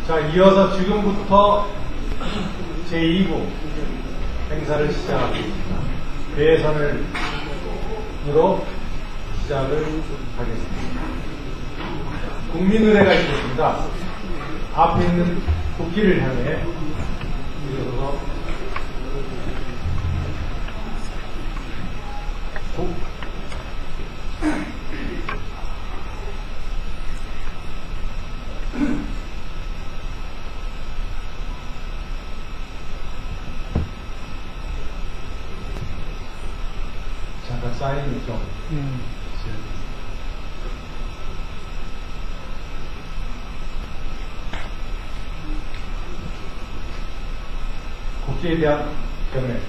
자, 이어서 지금부터 제2부 행사를 시작하겠습니다. 대선으로 시작을 하겠습니다. 국민의례가 있겠습니다. 앞에 있는 국기를 향해 일어서서 잠깐 사인을 좀 국기에 대한 경례.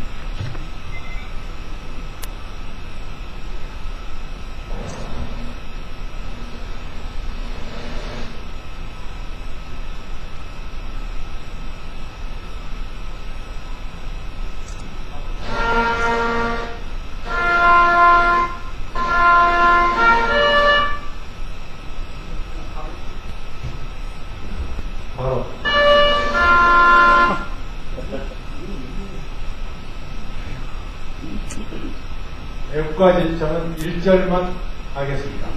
바로 애국가 진청은 1절만 하겠습니다.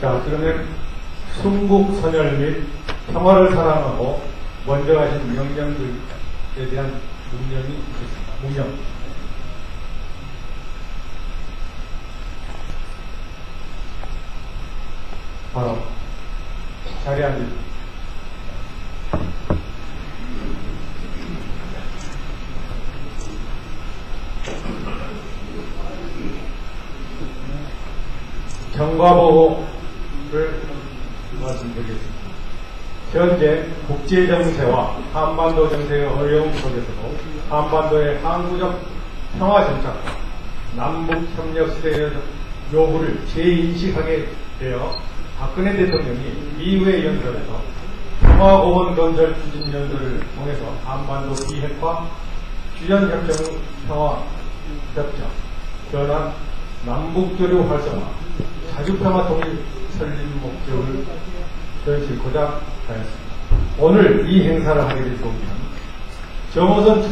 자, 그러면 순국선열 및 평화를 사랑하고 먼저 하신 명령들에 대한 문명이 있겠습니다. 문명. 바로 자리에 앉으십시오. 경과보고를 말씀드리겠습니다. 현재 국제정세와 한반도 정세의 어려움 속에서도 한반도의 항구적 평화 정착과 남북협력 시대의 요구를 재인식하게 되어 박근혜 대통령이 이후의 연설에서 평화공원 건설 추진 연설을 통해서 한반도 비핵화, 주전협정 평화협정, 변환, 남북교류 활성화, 자주평화 통일 설립 목적을 현실고자 하였습니다. 오늘 이 행사를 하게 될 동기는 정호선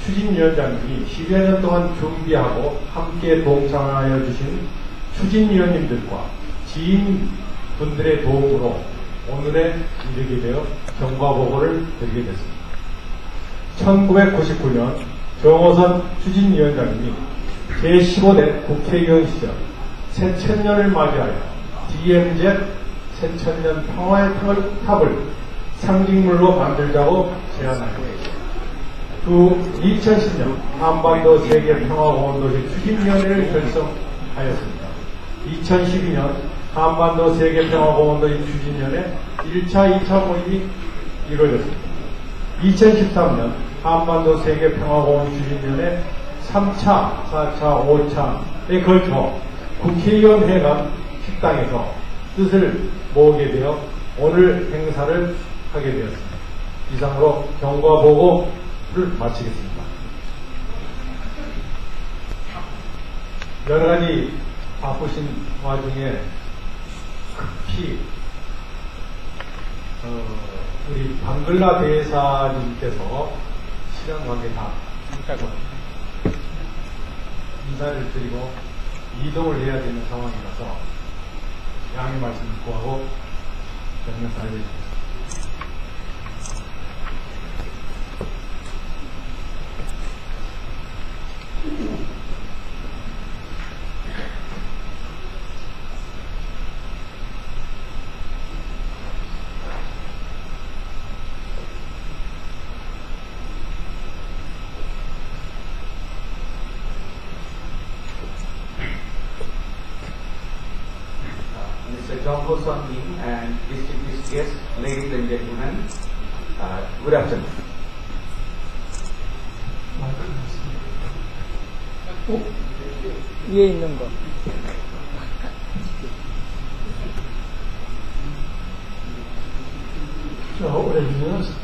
추진위원장님이 10여 년 동안 준비하고 함께 동참하여 주신 추진위원님들과 지인분들의 도움으로 오늘에 이르게 되어 경과보고를 드리게 됐습니다. 1999년 정호선 추진위원장님이 제15대 국회의원 시절 새천년을 맞이하여 DMZ 새천년 평화의 탑을 상징물로 만들자고 제안하였습니다. 또 2010년 한반도 세계평화공원도시 추진위원회를 결성하였습니다. 2012년 한반도 세계평화공원도시 추진위원회 1차, 2차 모임이 이루어졌습니다. 2013년 한반도 세계평화공원 추진위원회 3차, 4차, 5차에 걸쳐 국회의원 회관 식당에서 뜻을 모으게 되어 오늘 행사를 하게 되었습니다. 이상으로 경과보고를 마치겠습니다. 여러가지 바쁘신 와중에 급히 우리 방글라 대사님께서 시간 관계상 인사를 드리고 이동을 해야 되는 상황이라서 양해 말씀을 구하고 정면 사회해주십니다. Jongho Son-min and distinguished guests, ladies and gentlemen, good afternoon. 위에 있는 거. 올해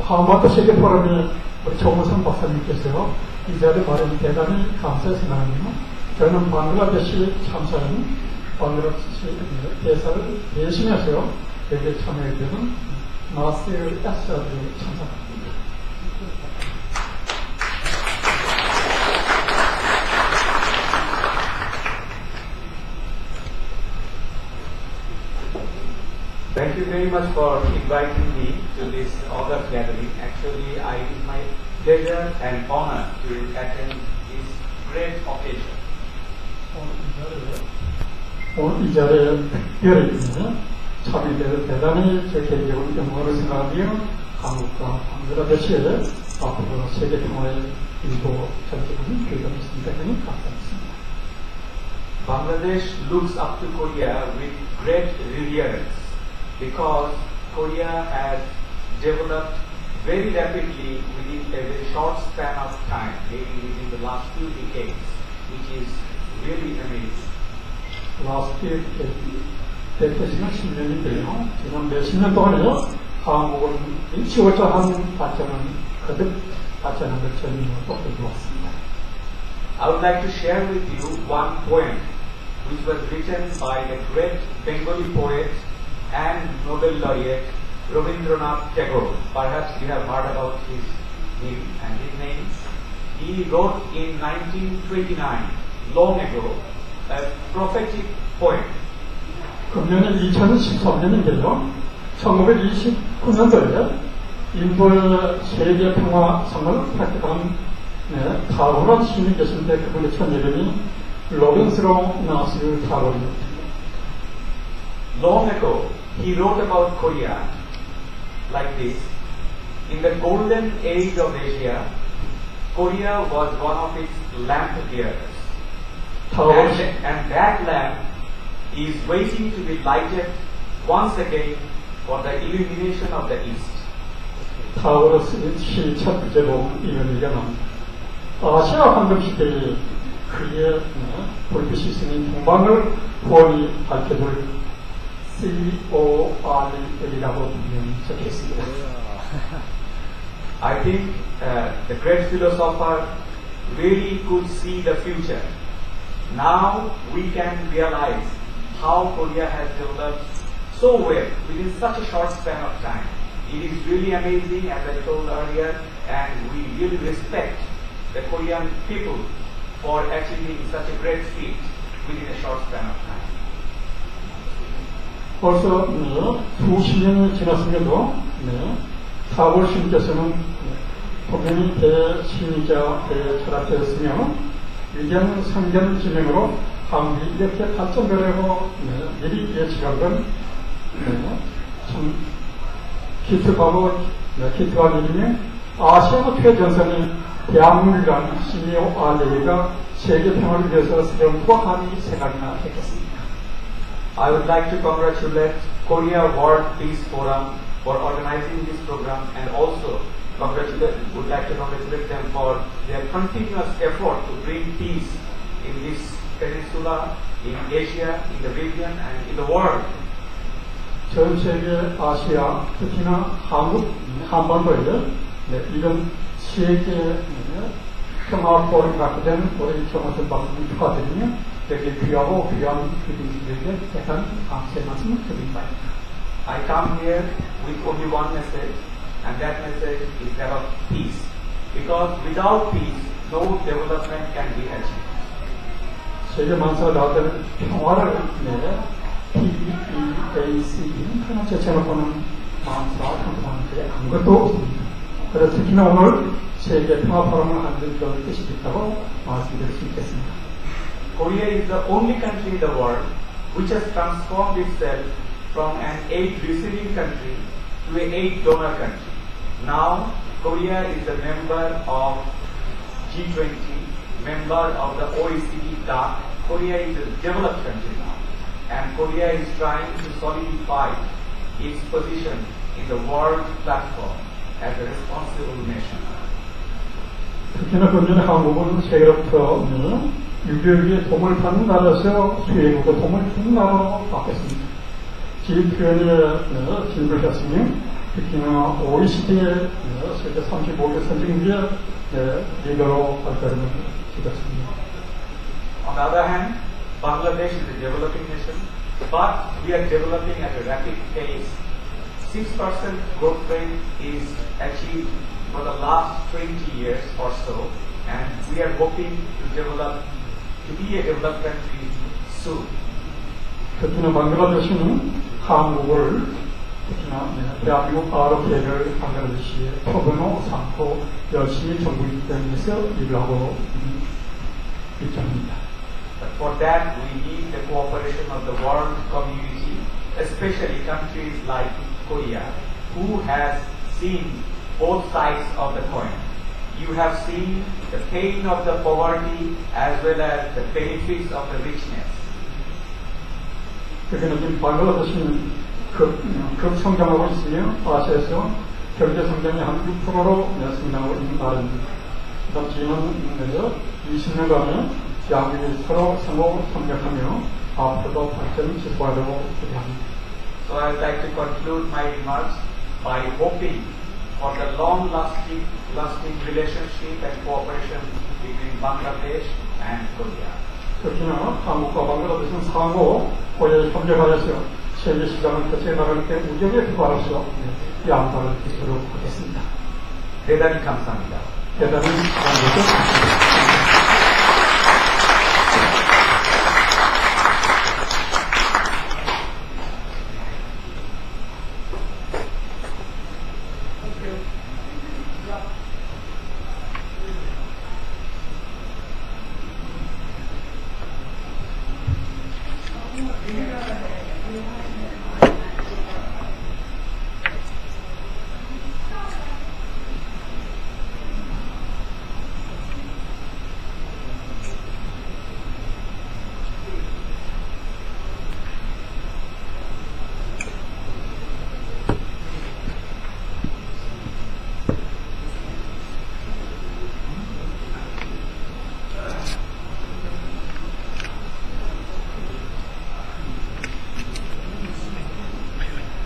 하마터 세계 포럼에 우리 정우성 박사님께서 이 자리에 발언이 대단히 감사히 생각합니다. 저는 방글라데시 참사인 방글라데시 대사를 대신해서 여기에 참여하게 되는 나스르 야사드를 참석합니다. Thank you very much for inviting me to this August gathering. Actually, it is my pleasure and honor to attend this great occasion. 오늘 이 자리에 특별히 참여되어 대단히 제 개인적으로 영광을 생각하며 한국과 방글라데시에 앞으로 세계 평화의 일도 전개하는 교육을 했습니다. 감사합니다. Bangladesh looks up to Korea with great reverence because Korea has developed very rapidly within a very short span of time, maybe within the last 2 decades, which is really amazing. last 대표지는 10년이 돼요. 지난 몇십 년 동안에요. 한국은 일치월장한 발전은 거듭 발전한 걸 저희는 또 보여주었습니다. I would like to share with you one poem which was written by the great Bengali poet and Nobel laureate Rabindranath Tagore. Perhaps you have heard about him and his name. He wrote in 1929, long ago, a prophetic poem. 금년에 2013년인데요. 1929년도에 인도의 세계 평화상을 획득한 타고난 시인이 계신데 그분의 첫 이름이 로빈스로 나스 타고르입니다. Long ago, he wrote about Korea like this. In the golden age of Asia, Korea was one of its lamp bearers. And that lamp is waiting to be lighted once again for the illumination of the East. 타고르 시 첫 부제로 이런 얘기가 나옵니다. 아시아 황금 시대에 그의 불빛이 있으니 동방을 구원이 밝혀줄 CORE라고 분명히 적혀있습니다. I think the great philosopher really could see the future. Now we can realize how Korea has developed so well within such a short span of time. It is really amazing, as I told earlier, and we really respect the Korean people for achieving such a great feat within a short span of time. 벌써 수십 년이 지났음에도 타고르 시인께서는 분명히 대시인이자 대철학자였으며 위대한 성견 지명으로 한국이 이렇게 발전되려고 미리 예측한 건 참 기특하고 기특한 일이며 아시아의 최전선이 대한민국이라는 CORE가 세계 평화를 위해서 세운 후학함이 생각나 했겠습니다. I would like to congratulate Korea World Peace Forum for organizing this program and also would like to congratulate them for their continuous effort to bring peace in this peninsula, in Asia, in the region and in the world. 전 세계 아시아, 특히나 한국, 한반도에 이런 세계 평화 포럼 갖게 된 우리 정호선 박사님 축하드리며 이렇게 귀하고 귀한 주민들에게 대단히 감사의 말씀을 드립니다. I come here with only one message, and that message is that of peace. Because without peace, no development can be achieved. 세계 만사가 나왔다는 평화를 PEAC는 하나 제쳐놓고는 만사와 평화하는 게 아무것도 없습니다. 그래서 특히나 오늘 세계 평화 포럼을 하는 그런 뜻이 있다고 말씀드릴 수 있겠습니다. Korea is the only country in the world which has transformed itself from an aid receiving country to an aid donor country. Now, Korea is a member of G20, member of the OECD DAC. Korea is a developed country now. and Korea is trying to solidify its position in the world platform as a responsible nation. 특히나 금년 한국은 세계로부터 6개월에 도움을 받는 나라에서 수혜국과 도움을 주는 나라로 바뀌었습니다. G20에 진불했으며 특히나 OECD의 세계 35개 선진국의 리더로 발달을 시켰습니다. On the other hand, Bangladesh is a developing nation, but we are developing at a rapid pace. 6% growth rate is achieved for the last 20 years or so, and we are hoping to be a developed country soon. 특히나 방글라데시는 한국을 특히나 대한민국 아랍계를 방글라데시의 토변으로 삼고 열심히 정부 입장에서 일을 하고 있는 입장입니다. But for that, we need the cooperation of the world community, especially countries like Korea, who has seen both sides of the coin. You have seen the pain of the poverty as well as the benefits of the richness. 특히나 지금 방글라데시는 급성장하고 있으며 아시아에서 경제 성장이 한 6%로 성장하고 있는 나라입니다. 그다음 지난 20년간은 양국이 서로 상호 협력하며 앞으로도 발전을 지속하려고 기대합니다. So I would like to conclude my remarks by hoping for the long-lasting relationship and cooperation between Bangladesh and Korea. 특히나 한국과 방글라데시는 상호 고려에 협력하여서 세계 시장을 거쳐 나갈 때 우정의 기반으로서 양발을 기도록 하겠습니다. 대단히 감사합니다. 대단히 감사합니다.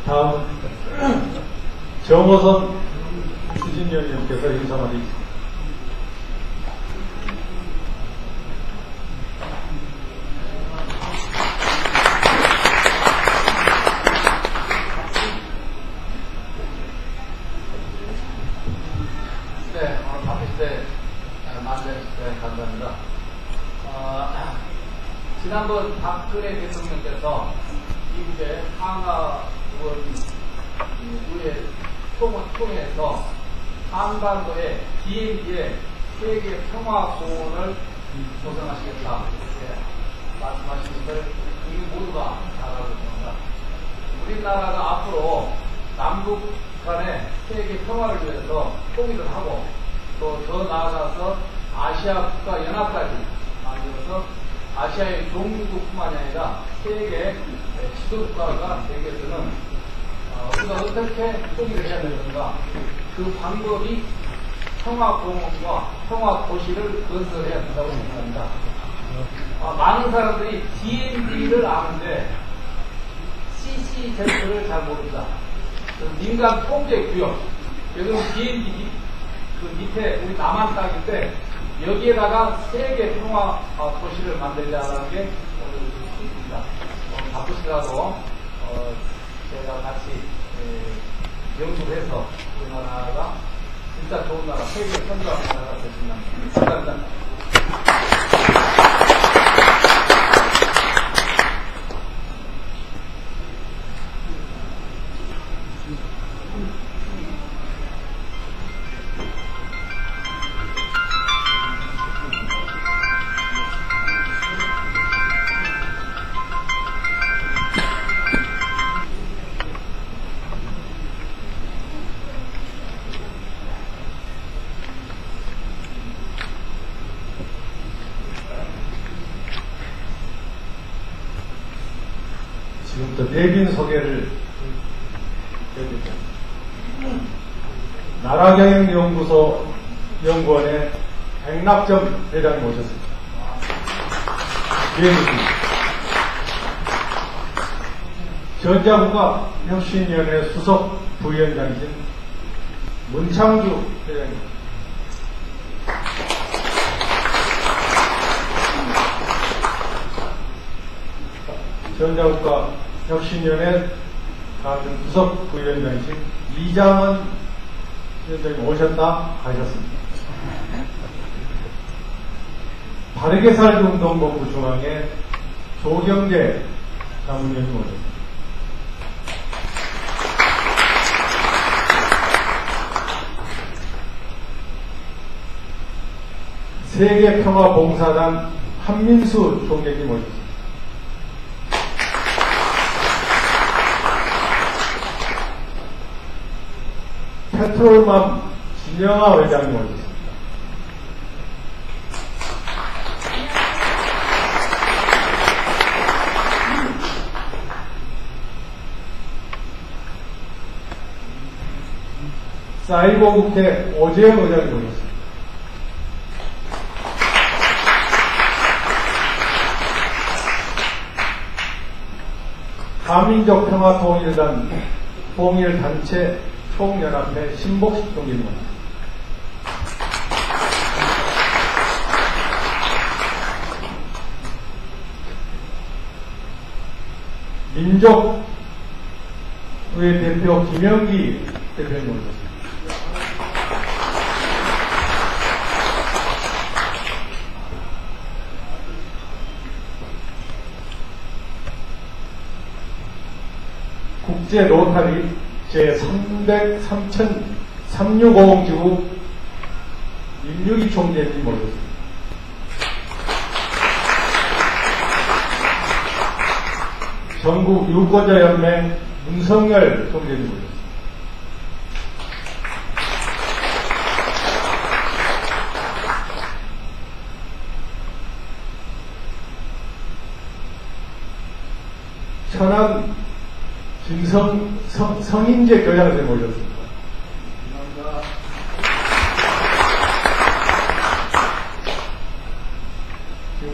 다음 정호선 추진위원님께서 인사말이 있습니다. 네, 오늘 바쁘실 때 만나주셔서 감사합니다. 지난번 박근혜 대통령께서 미국의 상하 의회 총회에서 한반도의 DMZ의 세계 평화 공원을 조성하시겠다 이렇게 말씀하신 것을 우리 모두가 잘 알고 있습니다. 우리나라가 앞으로 남북 간의 세계 평화를 위해서 통일을 하고 또 더 나아가서 아시아 국가 연합까지 만들어서 아시아의 종주국뿐만이 아니라 세계 지도국가가 되기 위해서는 우리가 어떻게 통일을 해야 되는가, 그 방법이 평화공원과 평화도시를 건설해야 된다고 생각합니다. 많은 사람들이 DMZ를 아는데 CCZ를 잘 모릅니다. 민간 통제 구역, 여기는 DMZ 그 밑에 우리 남한 땅인데 여기에다가 세계 평화 도시를 만들자는 게 오늘 있습니다. 바쁘시라도 제가 같이 연구해서 우리나라가 진짜 좋은 나라, 세계 선도하는 나라가 됐습니다. 감사합니다. 먼저 대빈 소개를 해드립니다. 나라경영연구소 연구원의 백낙점 회장님 오셨습니다. 대빈입니다. 전자국가혁신위원회 수석 부위원장이신 문창주 회장님. 전자국가혁신위원회 같은 수석 부위원장이신 이장은 위원장님 오셨다 하셨습니다. 바르게 살기 운동본부 중앙에 조경재 자문위원님 오셨습니다. 세계평화봉사단 한민수 총재님 오셨습니다. 페트롤맘 진영아 회장님 오셨습니다. 사이버국회 오재현 의장님 오셨습니다. 한민족 평화통일단 통일단체 총연합회 신복식 총재님 오셨습니다. 민족의 대표 김영기 대표님 오셨습니다. 국제 로타리 제350지구 임유기 총재님 모셨습니다. 전국 유권자연맹 문성열 총재님 모셨습니다. 천안 성인재 교장선생님 모셨습니다. 감사합니다. 지금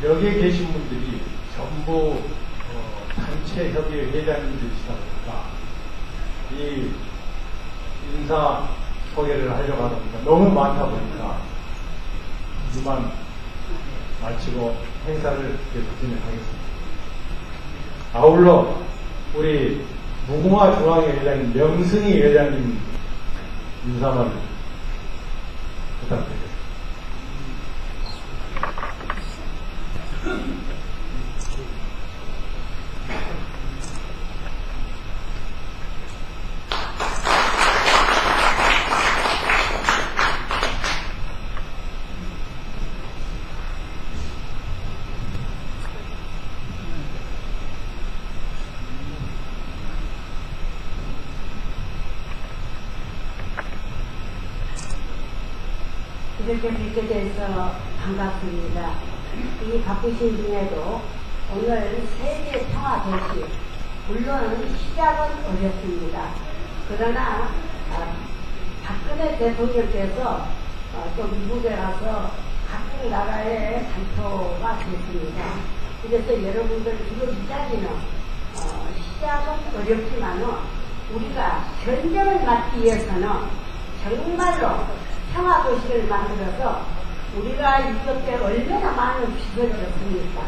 여기에 계신 분들이 전부 단체협의회 회장님들이시다 보니까 이 인사 소개를 하려고 하다 보니까 너무 많다 보니까 이만 마치고 행사를 계속 진행하겠습니다. 아울러 우리 무궁화 중앙회 회장님 명승희 회장님 인사만 부탁드립니다. 이렇게 뵙게 돼서 반갑습니다. 이 바쁘신 중에도 오늘 세계 평화 도시, 물론 시작은 어렵습니다. 그러나 박근혜 대통령께서 또 미국에 가서 각국 나라의 단표가 됐습니다. 그래서 여러분들 지금 이 자리는 시작은 어렵지만은 우리가 전쟁을 막기 위해서는 정말로 평화도시를 만들어서 우리가 이렇게 얼마나 많은 빚을 졌습니까?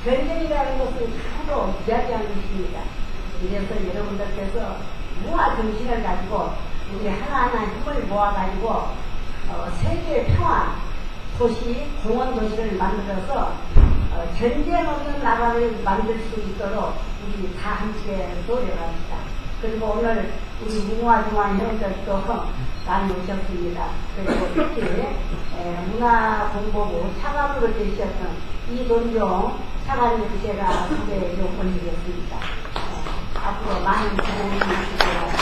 전쟁이라는 것은 하나도 이야기하는 것입니다. 그래서 여러분들께서 무화 정신을 가지고 우리 하나하나 힘을 모아가지고 세계 평화 도시, 공원 도시를 만들어서 전쟁 없는 나라를 만들 수 있도록 우리 다 함께 노력합시다. 그리고 오늘 우리 무궁화중앙 회원들도 많이 오셨습니다. 그리고 특히 문화공보부 차관으로 계셨던 이돈종 차관님 제가 소개 좀 올리겠습니다. 앞으로 많은 도움을 주시기 바랍니다.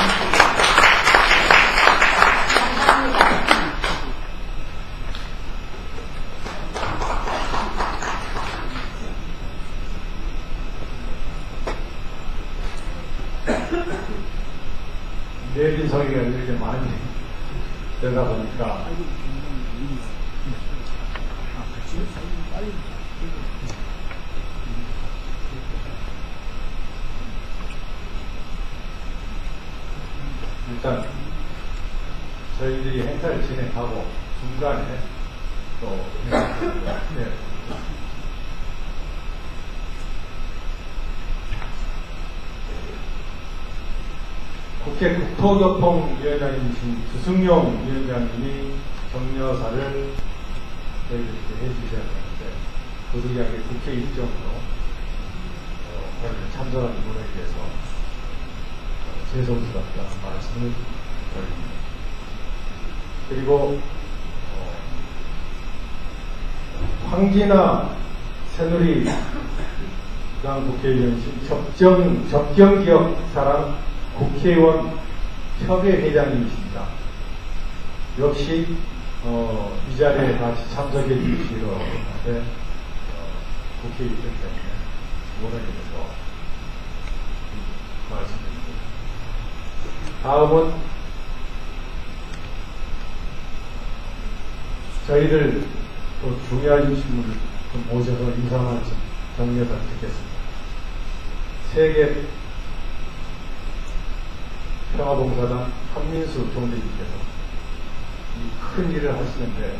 감사합니다. 소리가 이렇게 많이 되다 보니까 일단 저희들이 행사를 진행하고 중간에 또 네. 국회 국토교통위원장이신 주승용 위원장님이 격려사를 저희들께 해주셔야 되는데 거두리하게 국회 일정으로 오늘 참석한 분에 대해서 죄송스럽다는 말씀을 드립니다. 그리고 황진아 새누리당 국회의원이신 접경기억사랑 국회의원 협의회장님이십니다. 역시 이 자리에 같이 참석해 주시러 국회의원 때문에 원하면서 말씀드립니다. 다음은 저희들 또 중요한 인물을 모셔서 인사만 정리해서 듣겠습니다. 세계 평화봉사단 한민수 총재님께서 이 큰 일을 하시는데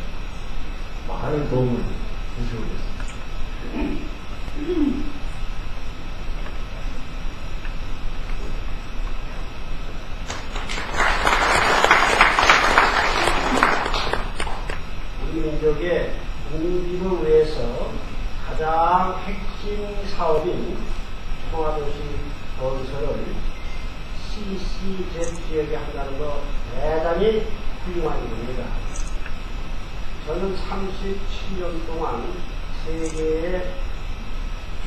많은 도움을 주시고 계십니다. 우리 민족의 국민을 위해서 가장 핵심 사업인 평화도시 건설을 CCZ 지역에 한다는 거 대단히 훌륭한 일입니다. 저는 37년 동안 세계의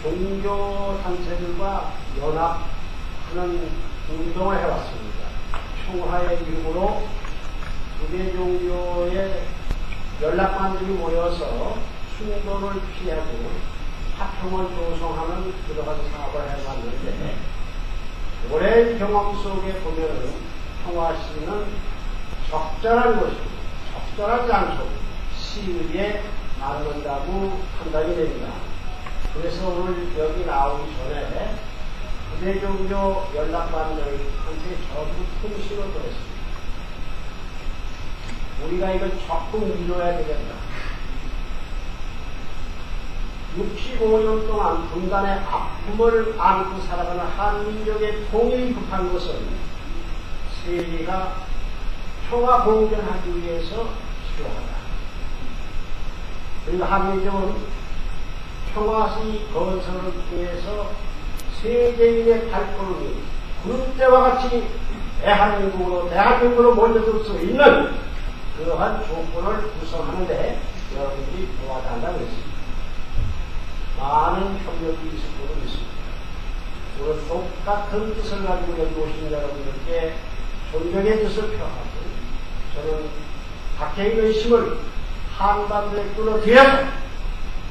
종교단체들과 연합하는 운동을 해왔습니다. 총화의 이름으로 두 개 종교의 연락만들이 모여서 충돌을 피하고 화평을 조성하는 여러 가지 사업을 해왔는데 오랜 경험 속에 보면은 평화시는 적절한 것이고 적절한 장소, 시의에 맞는다고 판단이 됩니다. 그래서 오늘 여기 나오기 전에 부대종교 연락반들한테 전부 통신을 보냈습니다. 우리가 이걸 조금 미뤄야 되겠다. 65년 동안 분단의 아픔을 안고 살아가는 한민족의 통일이 급한 것은 세계가 평화 공존하기 위해서 필요하다. 그리고 한민족은 평화시 건설을 통해서 세계인의 발걸음이 구름대와 같이 대한민국으로 몰려들 수 있는 그러한 조건을 구성하는데 여러분들이 도와달라고 했습니다. 많은 협력이 있을 거로 믿습니다. 오늘 똑같은 뜻을 가지고 여기 오신 여러분들께 존경의 뜻을 표하고 저는 박해인의 힘을 한반도에 끌어들여서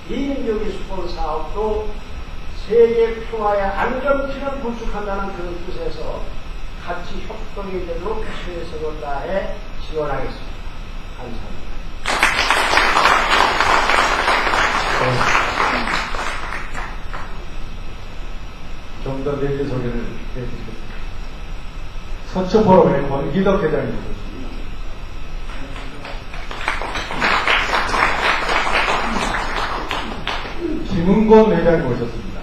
이 민족의 수권 사업도 세계 평화의 안정기를 구축한다는 그런 뜻에서 같이 협동이 되도록 최선을 다해 지원하겠습니다. 감사합니다. 좀 더 내일 소개를 해드리겠습니다. 서초포럼의 권기덕 회장님입니다. 김은권 회장님 오셨습니다.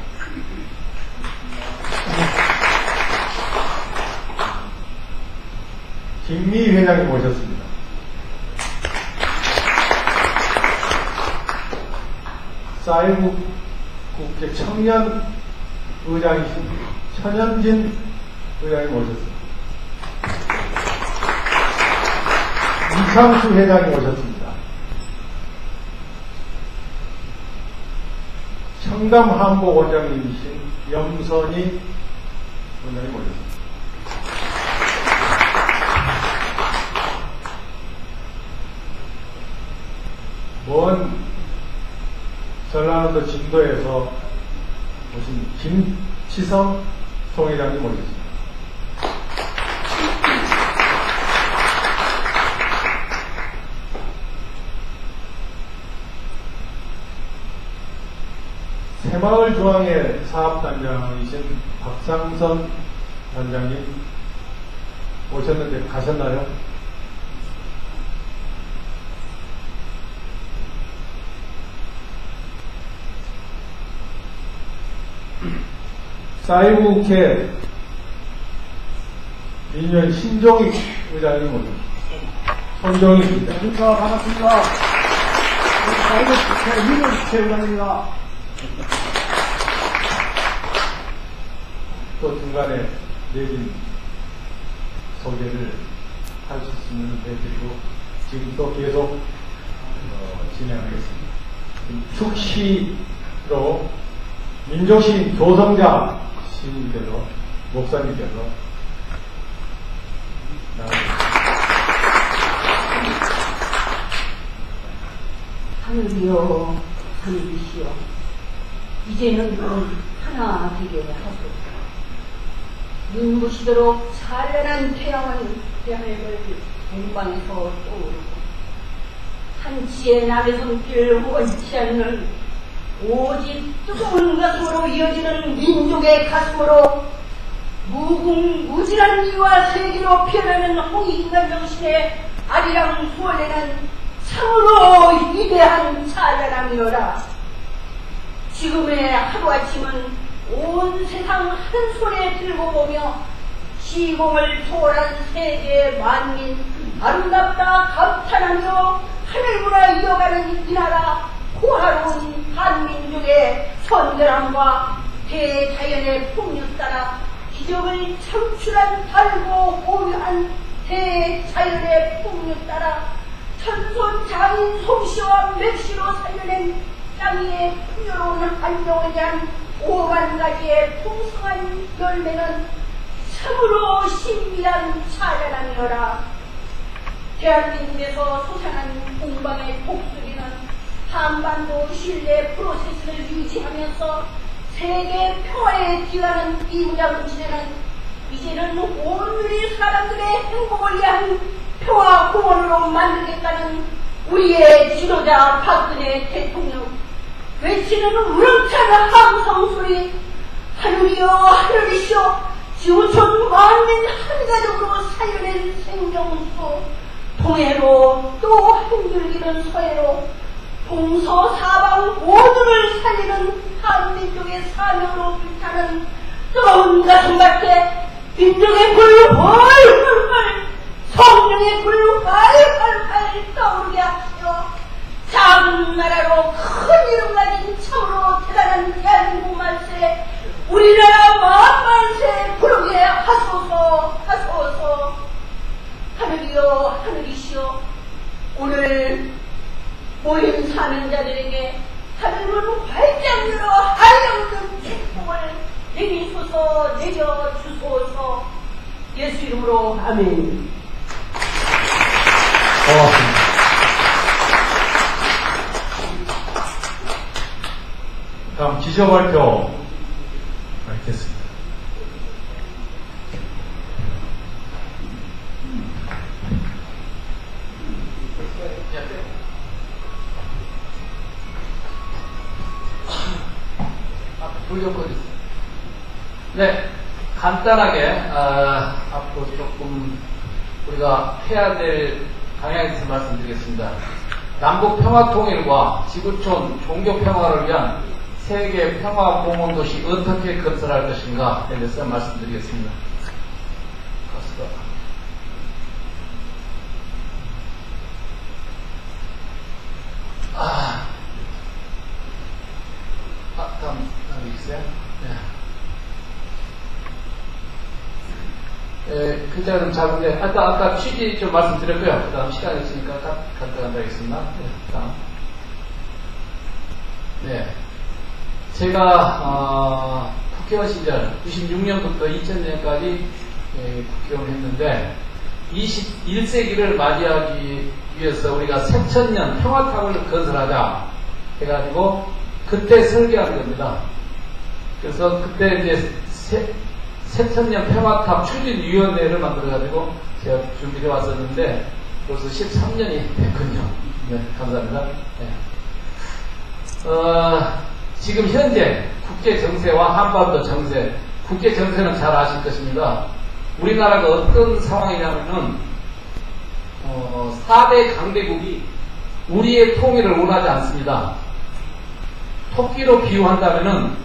김미 회장님 오셨습니다. 사회국 국회 청년 의장이신 천연진 의장님 오셨습니다. 이창수 회장님 오셨습니다. 청담한보 원장님이신 염선희 원장님 오셨습니다. 먼 전라남도 진도에서 오신 김치성 총회장님 오셨습니다. 새마을중앙회 사업단장이신 박상선 단장님 오셨는데 가셨나요? 사이버국회 민변 신종익 의장님 오셨습니다. 손종익입니다. 안녕하십니까. 반갑습니다. 사이버국회 민원국회 의장입니다. 또 중간에 내린 소개를 할 수 있으면 해드리고 지금 또 계속 진행하겠습니다. 축시로 민족시인 조성자 시인께서 목사님께서 하늘이여 하늘이시여 이제는 하나 되게 하소서. 눈부시도록 찬란한 태양은 대하늘 동방에서 떠오르고 한치의 남의 손길 원치 않는 오직 뜨거운 가슴으로 이어지는 민족의 가슴으로 무궁무진한 이와 세계로 피어나는 홍익인간 정신의 아리랑 수월에는 참으로 위대한 찬란함이로라. 지금의 하루아침은 온 세상 한 손에 들고 보며 시공을 초월한 세계 만민 아름답다 감탄하며 하늘보라 이어가는 이 나라 고하로운 한민족의 선결함과 대자연의 풍류 따라 기적을 창출한 달고 고유한 대자연의 풍류 따라 천손장인 솜씨와 맥시로 살려낸 땅 위의 풍요로운 환경에 대한 5만 가지의 풍성한 열매는 참으로 신비한 찬란함이로라. 대한민국에서 솟아난 공방의 독수리는 한반도 신뢰 프로세스를 유지하면서 세계 평화에 기여하는 이 무장지대는 이제는 온누리 사람들의 행복을 위한 평화 공원으로 만들겠다는 우리의 지도자 박근혜 대통령 외치는 우렁찬 함성소리 하늘이여 하늘이시여 지구촌 만민 한가족으로 살려낸 생명수 동해로 또 힘들기는 서해로 동서사방 모두를 살리는 한민족의 사명으로 불타는 뜨거운 가슴밭에 민족의 불 활활활 성령의 불 활활활 떠오르게 하시오. 작은 나라로 큰 이름 가진 참으로 대단한 대한민국 만세 우리나라 만만세 부르게 하소서 하소서. 하늘이여 하늘이시여 오늘 모인 사명자들에게 하늘문 활짝 열어 한량없는 축복을 내리소서 내려주소서. 예수 이름으로 아멘. 고맙습니다. 다음 기저발표 밝겠습니다. 네, 간단하게 앞으로 조금 우리가 해야 될 방향에 대해서 말씀드리겠습니다. 남북 평화 통일과 지구촌 종교 평화를 위한 세계 평화 공헌 도시 어떻게 건설할 것인가에 대해서 말씀드리겠습니다. 다음 있어요? 네. 글자가 좀 작은데, 아까 취지 좀 말씀드렸고요. 그 다음 시간이 있으니까 간단하게 하겠습니다. 네, 다음. 네. 제가, 국회의원 시절, 96년부터 2000년까지 국회의원을 했는데, 21세기를 맞이하기 위해서 우리가 새천년 평화탑을 건설하자 해가지고, 그때 설계한 겁니다. 그래서 그때 이제 새천년 평화탑 추진위원회를 만들어가지고 제가 준비해 왔었는데 벌써 13년이 됐군요. 네, 감사합니다. 네. 지금 현재 국제 정세와 한반도 정세, 국제 정세는 잘 아실 것입니다. 우리나라가 어떤 상황이냐면은 4대 강대국이 우리의 통일을 원하지 않습니다. 토끼로 비유한다면은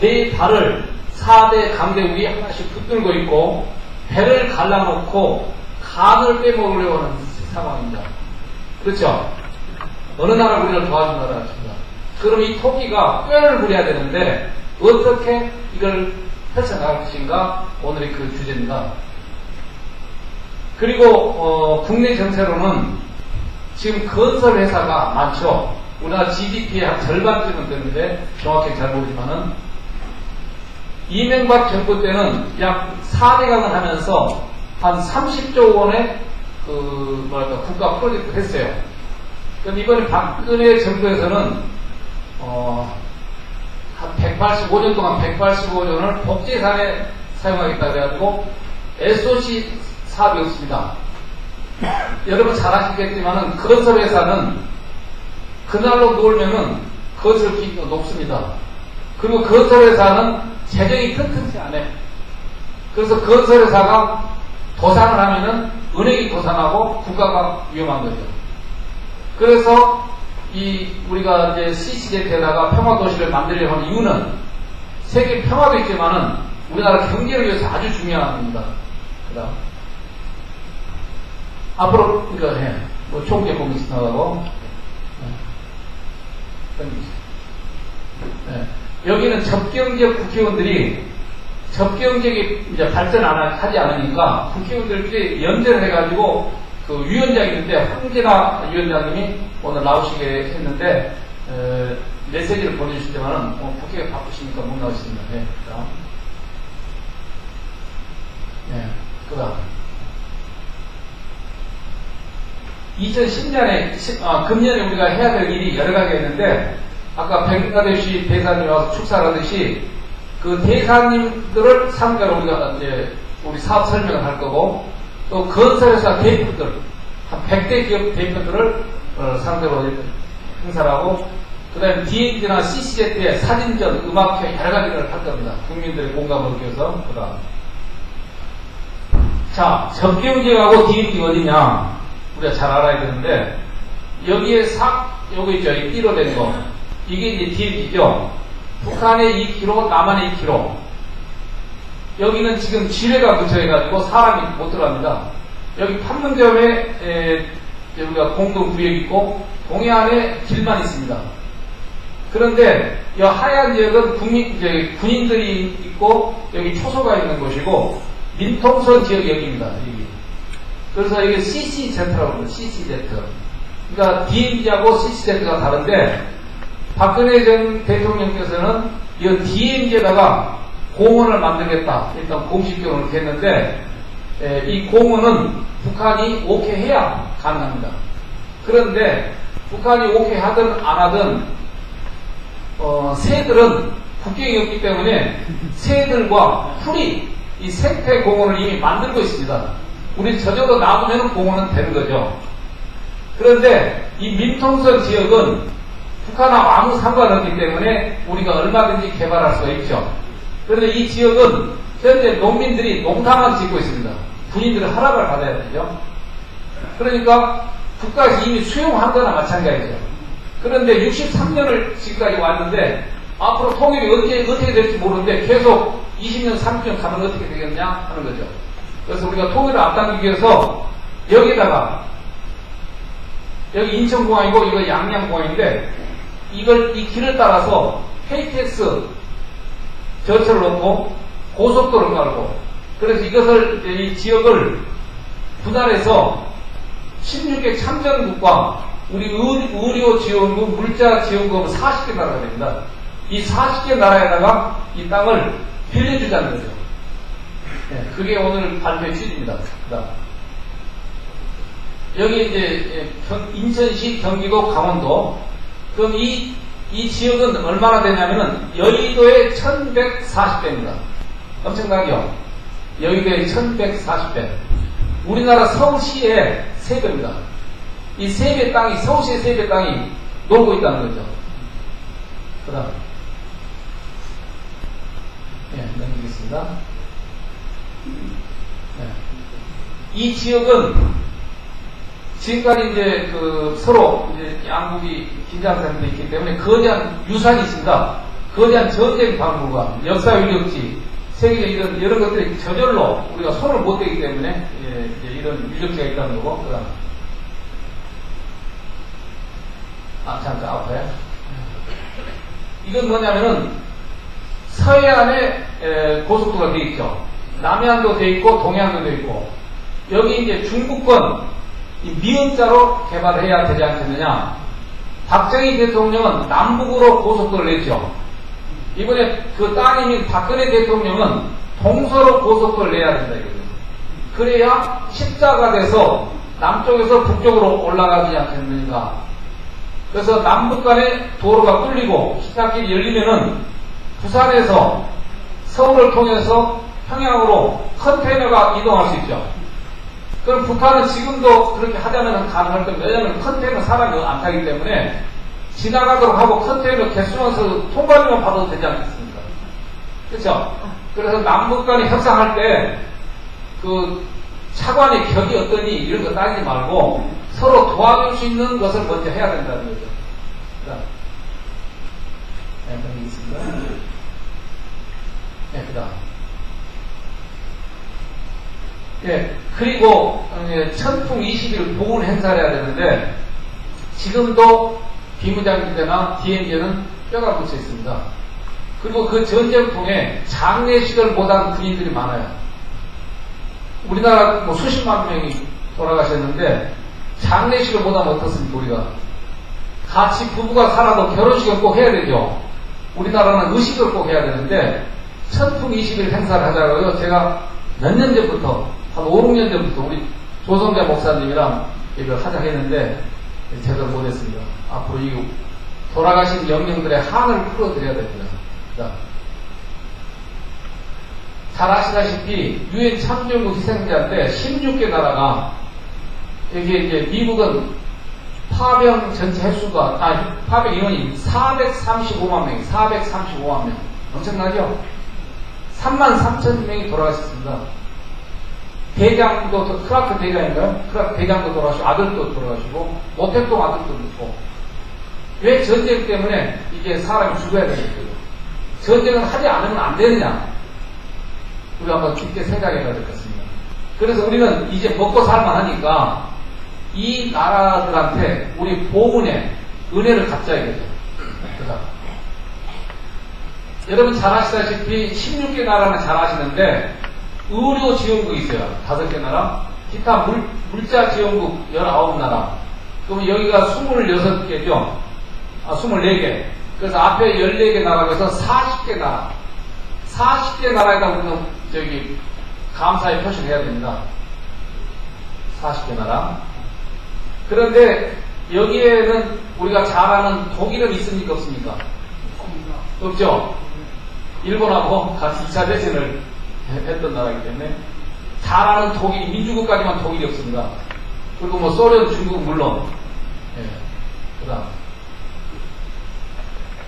내 발을 4대 강대국이 하나씩 붙들고 있고 배를 갈라놓고 간을 빼먹으려고 하는 상황입니다. 그렇죠? 어느 나라 우리를 도와준 나라가 있습니다. 그럼 이 토끼가 뼈를 부려야 되는데 어떻게 이걸 펼쳐나갈 것인가? 오늘의 그 주제입니다. 그리고 국내 정세로는 지금 건설 회사가 많죠. 우리나라 GDP의 한 절반쯤은 되는데 정확히 잘 모르지만은 이명박 정부 때는 약 4대강을 하면서 한 30조 원의 국가 프로젝트를 했어요. 그럼 이번에 박근혜 정부에서는 한 185년 동안 185조 원을 복지예산에 사용하겠다 그래가지고 SOC 사업이 없습니다. 여러분 잘 아시겠지만은 건설회사는 그날로 놓으면은 건설 기기가 높습니다. 그리고 건설회사는 재정이 튼튼치 않아요. 그래서 건설회사가 도산을 하면은 은행이 도산하고 국가가 위험한 거죠. 그래서 우리가 이제 CCZ에다가 평화도시를 만들려고 하는 이유는 세계 평화도 있지만은 우리나라 경제를 위해서 아주 중요한 겁니다. 그다음 앞으로 뭐 총재 공식 나가고 여기는 접경지역 국회의원들이 접경지역이 이제 발전 하지 않으니까 국회의원들끼리 연대를 해가지고 그 위원장이 있는데 황진아 위원장님이 오늘 나오시게 했는데 메시지를 보내주실 때만은 국회가 바쁘시니까 못 나오십니다. 그다음 2010년에 금년에 우리가 해야 될 일이 여러 가지 있는데 아까 벵글라데시 대사님이 와서 축사를 하듯이 그 대사님들을 상대로 우리가 이제 우리 사업 설명을 할 거고 또 건설회사 대표들 한 100대 기업 대표들을 상대로 행사를 하고 그 다음에 DMZ나 CCZ의 사진전, 음악회 여러 가지를 할 겁니다. 국민들의 공감을 얻기 위해서. 그 다음 자, 접경지역하고 DMZ가 어디냐 우리가 잘 알아야 되는데 여기에 요거 있죠. 이 띠로 된 거 이게 이제 DMZ죠. 북한의 2km, 남한의 2km. 여기는 지금 지뢰가 붙여해가지고 사람이 못 들어갑니다. 여기 판문점에 우리가 공동 구역이 있고 동해안에 길만 있습니다. 그런데 이 하얀 지역은 군인들이 있고 여기 초소가 있는 곳이고 민통선 지역이 여기입니다. 여기. 그래서 이게 CCZ라고 합니다. CCZ. 그러니까 DMZ하고 CCZ가 다른데 박근혜 전 대통령께서는 이 DMZ에다가 공원을 만들겠다. 일단 공식적으로 했는데 이 공원은 북한이 오케이 해야 가능합니다. 그런데 북한이 오케이 하든 안 하든 새들은 국경이 없기 때문에 새들과 풀이 이 생태 공원을 이미 만들고 있습니다. 우리 저절로 놔두면 공원은 되는 거죠. 그런데 이 민통선 지역은 북한하고 아무 상관없기 때문에 우리가 얼마든지 개발할 수가 있죠. 그런데 이 지역은 현재 농민들이 농사만 짓고 있습니다. 군인들은 허락을 받아야 되죠. 그러니까 국가에서 이미 수용한 거나 마찬가지죠. 그런데 63년을 지금까지 왔는데 앞으로 통일이 어떻게 될지 모르는데 계속 20년, 30년 가면 어떻게 되겠냐 하는 거죠. 그래서 우리가 통일을 앞당기기 위해서 여기다가 여기 인천공항이고 이거 양양공항인데 이 길을 따라서 KTX 전철을 놓고 고속도로를 깔고 그래서 이것을 이 지역을 분할해서 16개 참전국과 우리 의료 지원국, 물자 지원국은 40개 나라가 됩니다. 이 40개 나라에다가 이 땅을 빌려주자는 거죠. 그게 오늘 발표의 취지입니다. 여기 이제 인천시, 경기도, 강원도. 그럼 이 지역은 얼마나 되냐면은 여의도의 1140배입니다. 엄청나죠? 여의도의 1140배. 우리나라 서울시의 3배입니다. 이 3배 땅이, 서울시의 3배 땅이 놀고 있다는 거죠. 그 다음. 있습니다. 네. 이 지역은 지금까지 이제 서로 이제 양국이 긴장 상태에 있기 때문에 거대한 유산이 있습니다. 거대한 전쟁 박물관, 역사 유적지, 세계적 이런 여러 것들이 저절로 우리가 손을 못 대기 때문에 이제 이런 유적지가 있다는 거고, 그다음 잠깐 아파요. 이건 뭐냐면은 서해안에 고속도로가 되어 있죠. 남해안도 되어 있고 동해안도 되어 있고, 여기 이제 중부권 이 미음자로 개발해야 되지 않겠느냐. 박정희 대통령은 남북으로 고속도로를 냈죠. 이번에 그 따님인 박근혜 대통령은 동서로 고속도로를 내야 된다 이거죠. 그래야 십자가 돼서 남쪽에서 북쪽으로 올라가지 않겠는가. 그래서 남북 간에 도로가 뚫리고 기차길이 열리면은 부산에서 서울을 통해서 평양으로 컨테이너가 이동할 수 있죠. 그럼 북한은 지금도 그렇게 하자면 가능할 겁니다. 왜냐하면 컨테이너 사람이 안 타기 때문에 지나가도록 하고 컨테이너 개수면서 통과료만 받아도 되지 않겠습니까? 그렇죠? 그래서 남북 간에 협상할 때 그 차관의 격이 어떠니 이런 거 따지지 말고 서로 도와줄 수 있는 것을 먼저 해야 된다는 거죠. 그다음 있습니다. 그다음. 그리고 천풍 20일 보훈 행사를 해야 되는데 지금도 비무장지대나 DMZ는 뼈가 붙여 있습니다. 그리고 그 전쟁통에 장례식을 못한 군인들이 많아요. 우리나라 뭐 수십만 명이 돌아가셨는데 장례식을 못하면 어떻습니까? 우리가 같이 부부가 살아도 결혼식을 꼭 해야 되죠. 우리나라는 의식을 꼭 해야 되는데 천풍 20일 행사를 하자고요. 제가 몇 년 전부터 한 5, 6년 전부터 우리 조성자 목사님이랑 이걸 하자 했는데 제대로 못했습니다. 앞으로 이 돌아가신 영령들의 한을 풀어드려야 됩니다. 잘 아시다시피 유엔 참전국 희생자인데 16개 나라가 여기에 이제 미국은 파병 전체 횟수가 파병 인원이 435만 명이 435만 명 엄청나죠? 33,000명이 돌아가셨습니다. 대장도 크라크 대장인가요? 크라크 대장도 돌아가시고 아들도 돌아가시고 모택동 아들도 있고. 왜 전쟁 때문에 이게 사람이 죽어야 되겠어요? 전쟁은 하지 않으면 안 되느냐? 우리 한번 깊게 생각해 봐야 되겠습니다. 그래서 우리는 이제 먹고 살만하니까 이 나라들한테 우리 보훈의 은혜를 갚자야 되죠. 그죠? 여러분 잘 아시다시피 16개 나라는 잘 아시는데 의료 지원국이 있어요. 5개 나라. 기타 물자 지원국 19나라. 그럼 여기가 26개죠. 24개. 그래서 앞에 14개 나라에서 40개 나라. 40개 나라에다 우리는 저기 감사의 표시를 해야 됩니다. 40개 나라. 그런데 여기에는 우리가 잘 아는 독일은 있습니까? 없습니까? 없죠? 일본하고 같이 2차 대전을 했던 나라이기 때문에 잘 아는 독일, 민주국까지만 독일이 없습니다. 그리고 뭐 소련, 중국 물론. 그 다음.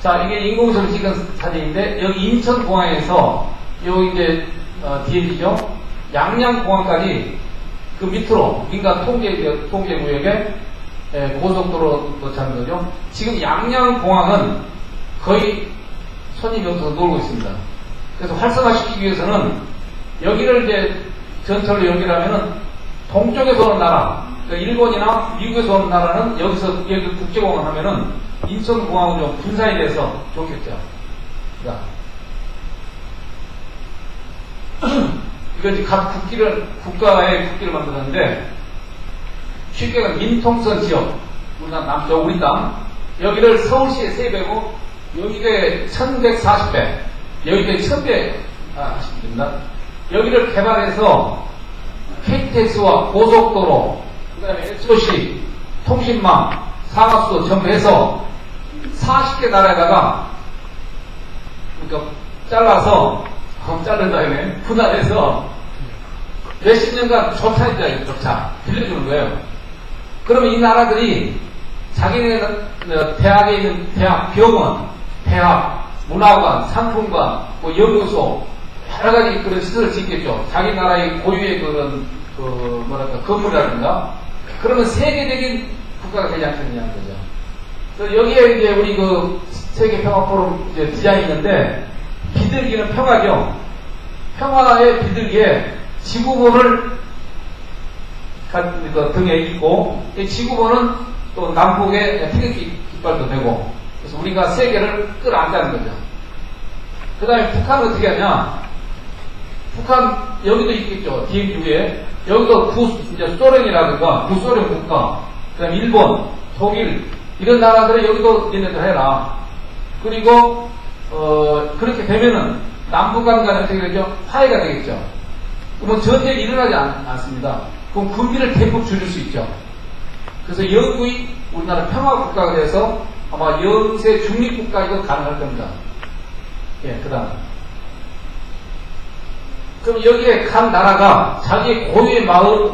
자, 이게 인공지능으로 찍은 사진인데, 여기 인천공항에서, 여기 이제, DMZ죠? 양양공항까지 그 밑으로, 민간 통제구역에 고속도로 도착한 거죠. 지금 양양공항은 거의 손님이 없어서 놀고 있습니다. 그래서 활성화시키기 위해서는 여기를 이제 전철로 연결하면은 동쪽에서 오는 나라, 그러니까 일본이나 미국에서 오는 나라는 여기서 여기 국제공항 하면은 인천공항은 좀 분산이 돼서 좋겠죠. 자. 이건 이제 각 국가의 국기를 만들었는데, 쉽게 말하면 민통선 지역, 우리나라 남쪽, 우리 땅, 여기를 서울시의 3배고, 여기가 1140배, 여기가 1000배 하시면 됩니다. 여기를 개발해서 KTX와 고속도로, 그 다음에 SOC, 통신망, 상하수도 전부 해서 40개 나라에다가, 그러니까 잘라서, 자른다 이네 분할해서 몇십 년간 조차했다, 조차. 빌려주는 거예요. 그러면 이 나라들이 자기네 대학에 있는 대학, 병원, 대학, 문화관, 상품관, 뭐 연구소, 여러 가지 그런 시설을 짓겠죠. 자기 나라의 고유의 그런, 건물이라든가. 그러면 세계적인 국가가 되지 않겠느냐는 거죠. 그래서 여기에 이제 우리 세계평화포럼 이제 디자인이 있는데, 비둘기는 평화죠. 평화의 비둘기에 지구본을 등에 있고, 이 지구본은 또 남북의 태극기 깃발도 되고, 그래서 우리가 세계를 끌어안자는 거죠. 그 다음에 북한은 어떻게 하냐? 북한, 여기도 있겠죠. DMZ에. 여기도 이제 소련이라든가, 구소련 국가, 그 다음에 일본, 독일, 이런 나라들은 여기도 얘네들 해라. 그리고, 그렇게 되면은, 남북한 간에 어떻게 되죠? 화해가 되겠죠. 그러면 전쟁이 일어나지 않습니다. 그럼 군비를 대폭 줄일 수 있죠. 그래서 영구히 우리나라 평화국가가 돼서 아마 영세 중립국가 이거 가능할 겁니다. 예, 그 다음. 그럼 여기에 각 나라가 자기 고유의 마을,